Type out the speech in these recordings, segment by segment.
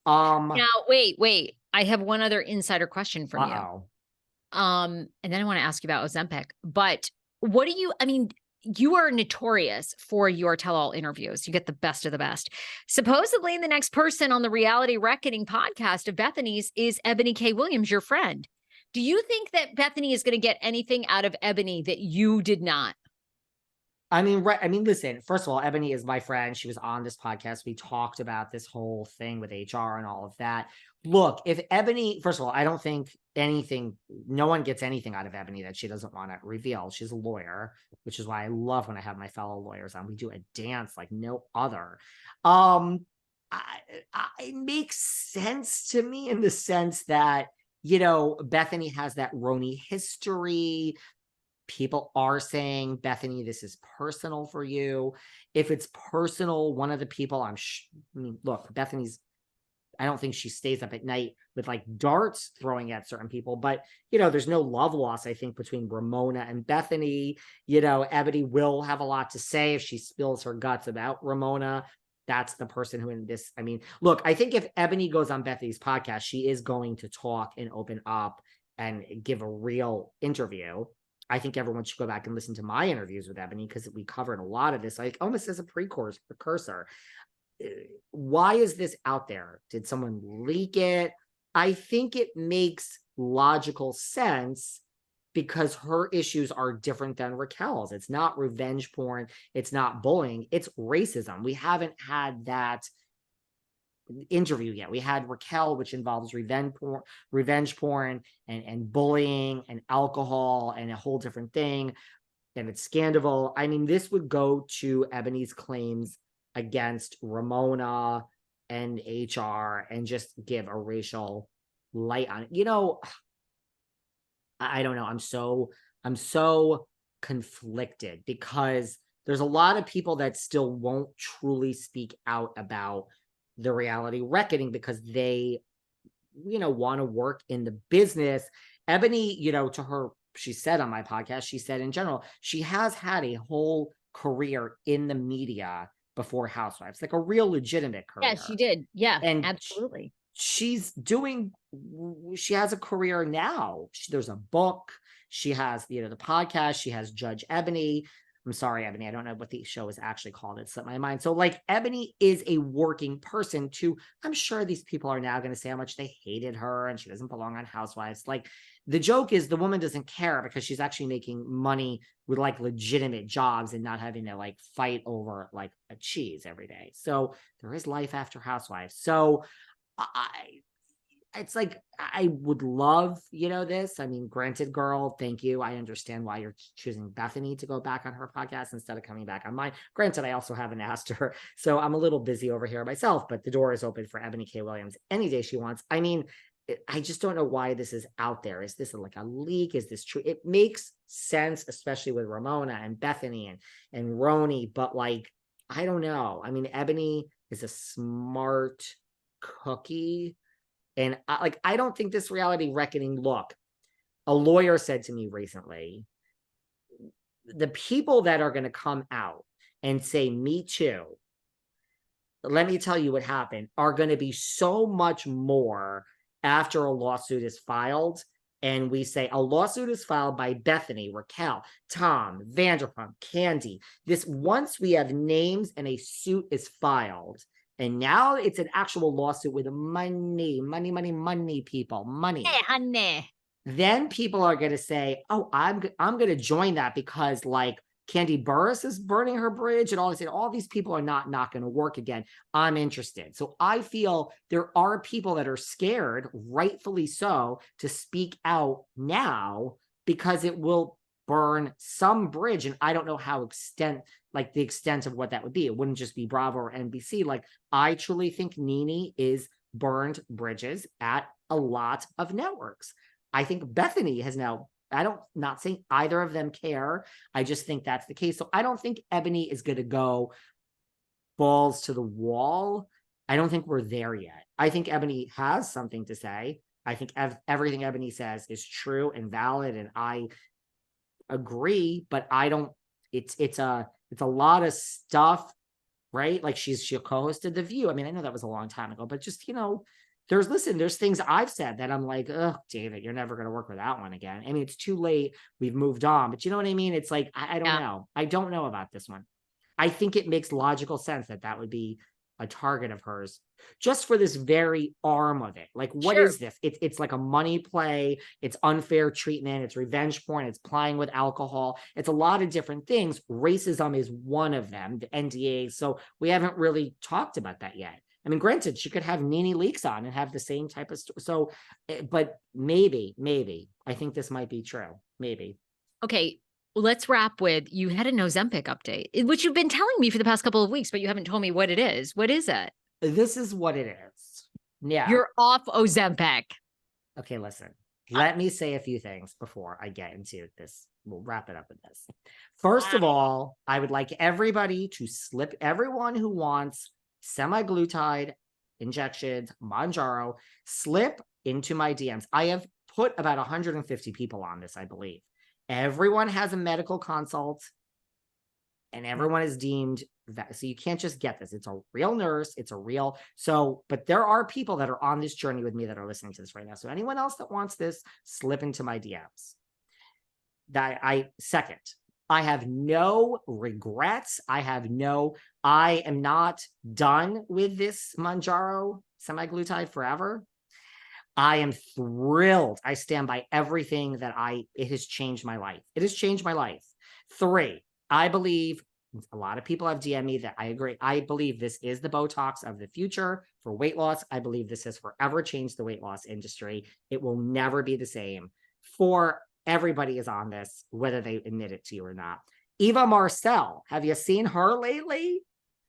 you. Now, wait. I have one other insider question from you. Uh-oh. And then I want to ask you about Ozempic. But what do you, I mean, you are notorious for your tell-all interviews. You get the best of the best. Supposedly, the next person on the Reality Reckoning podcast of Bethenny's is Ebony K. Williams, your friend. Do you think that Bethenny is going to get anything out of Ebony that you did not? I mean, right. I mean, listen, first of all, Ebony is my friend. She was on this podcast. We talked about this whole thing with HR and all of that. Look, if Ebony, first of all, I don't think no one gets anything out of Ebony that she doesn't want to reveal. She's a lawyer, which is why I love when I have my fellow lawyers on. We do a dance like no other. Um, it makes sense to me in the sense that, Bethenny has that Roni history. People are saying, Bethenny, this is personal for you. If it's personal, one of the people I mean, look, Bethenny's, I don't think she stays up at night with like darts throwing at certain people, but there's no love loss, I think, between Ramona and Bethenny. Ebony will have a lot to say if she spills her guts about Ramona. That's the person who I mean, look, I think if Ebony goes on Bethenny's podcast, she is going to talk and open up and give a real interview. I think everyone should go back and listen to my interviews with Ebony because we covered a lot of this, like almost as a precursor. Why is this out there? Did someone leak it? I think it makes logical sense because her issues are different than Raquel's. It's not revenge porn. It's not bullying. It's racism. We haven't had that interview yet. We had Raquel, which involves revenge porn and bullying and alcohol and a whole different thing. And it's candoval. I mean, this would go to Ebony's claims against Ramona and HR and just give a racial light on it. I don't know. I'm so conflicted because there's a lot of people that still won't truly speak out about the Reality Reckoning because they, want to work in the business. Ebony, to her, she said on my podcast, she said in general, she has had a whole career in the media before Housewives, like a real legitimate career. Yeah, she did. Yeah, And absolutely. she has a career now. There's a book. She has, the podcast. She has Judge Ebony. I'm sorry, Ebony. I don't know what the show is actually called. It slipped my mind. So like Ebony is a working person too. I'm sure these people are now going to say how much they hated her and she doesn't belong on Housewives. Like the joke is the woman doesn't care because she's actually making money with like legitimate jobs and not having to like fight over like a cheese every day. So there is life after Housewives. So it's like I would love, this. I mean, granted, girl, thank you. I understand why you're choosing Bethenny to go back on her podcast instead of coming back on mine. Granted, I also haven't asked her, so I'm a little busy over here myself, but the door is open for Ebony K. Williams any day she wants. I mean, I just don't know why this is out there. Is this like a leak? Is this true? It makes sense, especially with Ramona and Bethenny and Roni, but like, I don't know. I mean, Ebony is a smart cookie. And I don't think this Reality Reckoning, look, a lawyer said to me recently, the people that are going to come out and say, me too, let me tell you what happened, are going to be so much more after a lawsuit is filed. And we say a lawsuit is filed by Bethenny, Raquel, Tom, Vanderpump, Candy. Once we have names and a suit is filed, and now it's an actual lawsuit with money, people, money. Hey, honey. Then people are going to say, oh, I'm going to join that because like Candy Burris is burning her bridge and all these people are not going to work again. I'm interested. So I feel there are people that are scared, rightfully so, to speak out now because it will burn some bridge. And I don't know the extent of what that would be. It wouldn't just be Bravo or NBC. Like I truly think Nene is burned bridges at a lot of networks. I think Bethenny has now, not saying either of them care. I just think that's the case. So I don't think Ebony is going to go balls to the wall. I don't think we're there yet. I think Ebony has something to say. I think everything Ebony says is true and valid. And I agree, but I don't, it's a lot of stuff right? Like she co-hosted The View. I mean, I know that was a long time ago, but just, there's things I've said that I'm like, oh, David, you're never going to work with that one again. I mean, it's too late. We've moved on, but you know what I mean? It's like, I don't know. I don't know about this one. I think it makes logical sense that would be a target of hers just for this very arm of it. Like, what is this? It's like a money play. It's unfair treatment. It's revenge porn. It's playing with alcohol. It's a lot of different things. Racism is one of them, the NDA. So we haven't really talked about that yet. I mean, granted, she could have Nene Leakes on and have the same type of story. So, but maybe, I think this might be true. Maybe. Okay. Let's wrap with, you had an Ozempic update, which you've been telling me for the past couple of weeks, but you haven't told me what it is. What is it? This is what it is. Yeah. You're off Ozempic. Okay, listen. Let me say a few things before I get into this. We'll wrap it up with this. First of all, I would like everybody to everyone who wants semaglutide injections, Mounjaro, slip into my DMs. I have put about 150 people on this, I believe. Everyone has a medical consult and everyone is deemed that. So you can't just get this. It's a real nurse. It's a real. So, but there are people that are on this journey with me that are listening to this right now. So anyone else that wants this, slip into my DMs. Second, I have no regrets. I am not done with this Mounjaro semaglutide forever. I am thrilled. I stand by everything it has changed my life. It has changed my life. 3, I believe a lot of people have DM'd me that I agree. I believe this is the Botox of the future for weight loss. I believe this has forever changed the weight loss industry. It will never be the same. 4, everybody is on this, whether they admit it to you or not. Eva Marcel, have you seen her lately?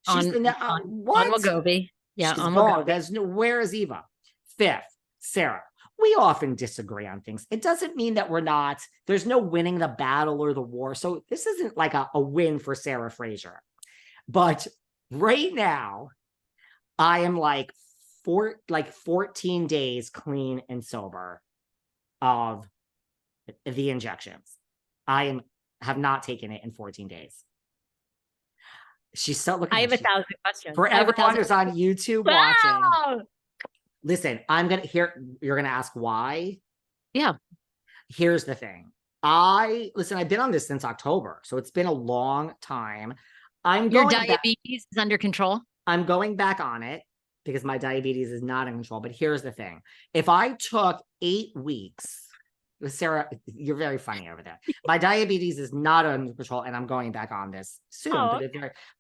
She's on Wegovy. Yeah, she's gone. Where is Eva? 5th, Sarah. We often disagree on things. It doesn't mean that there's no winning the battle or the war. So this isn't like a win for Sarah Fraser. But right now, I am like 14 days clean and sober of the injections. I have not taken it in 14 days. She's still looking. I have 1,000 questions. For everyone who's on YouTube watching. Listen, you're gonna ask why. Yeah. Here's the thing. I've been on this since October, so it's been a long time. Your diabetes is under control. I'm going back on it because my diabetes is not in control. But here's the thing. If I took 8 weeks, Sarah, you're very funny over there. My diabetes is not under control, and I'm going back on this soon.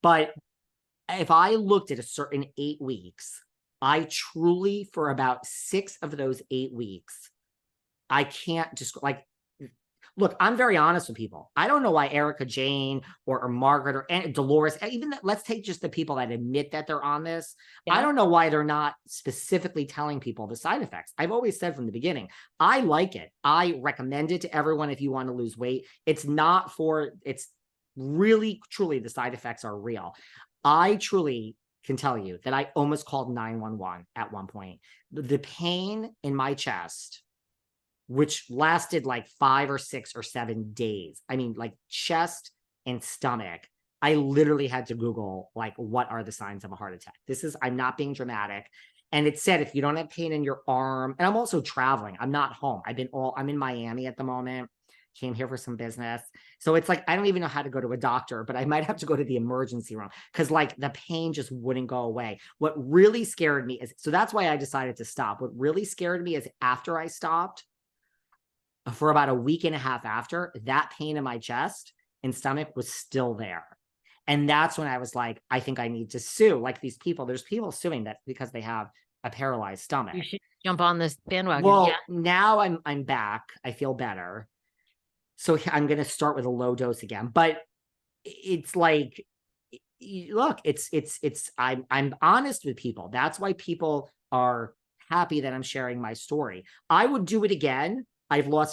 But if I looked at a certain 8 weeks, I truly, for about 6 of those 8 weeks, I can't just look, I'm very honest with people. I don't know why Erica Jane or Margaret or Dolores, let's take just the people that admit that they're on this. Yeah. I don't know why they're not specifically telling people the side effects. I've always said from the beginning, I like it. I recommend it to everyone if you want to lose weight. It's really, truly, the side effects are real. I truly can tell you that I almost called 911 at one point. The pain in my chest, which lasted like 5 or 6 or 7 days. I mean, like chest and stomach. I literally had to Google, like, what are the signs of a heart attack? I'm not being dramatic. And it said, if you don't have pain in your arm, and I'm also traveling, I'm not home. I'm in Miami at the moment. Came here for some business. So it's like, I don't even know how to go to a doctor, but I might have to go to the emergency room because like the pain just wouldn't go away. What really scared me so that's why I decided to stop. What really scared me is after I stopped, for about a week and a half after, that pain in my chest and stomach was still there. And that's when I was like, I think I need to sue. Like there's people suing that because they have a paralyzed stomach. You should jump on this bandwagon. Well, now I'm back. I feel better. So I'm going to start with a low dose again, but it's like, look, I'm honest with people. That's why people are happy that I'm sharing my story. I would do it again. I've lost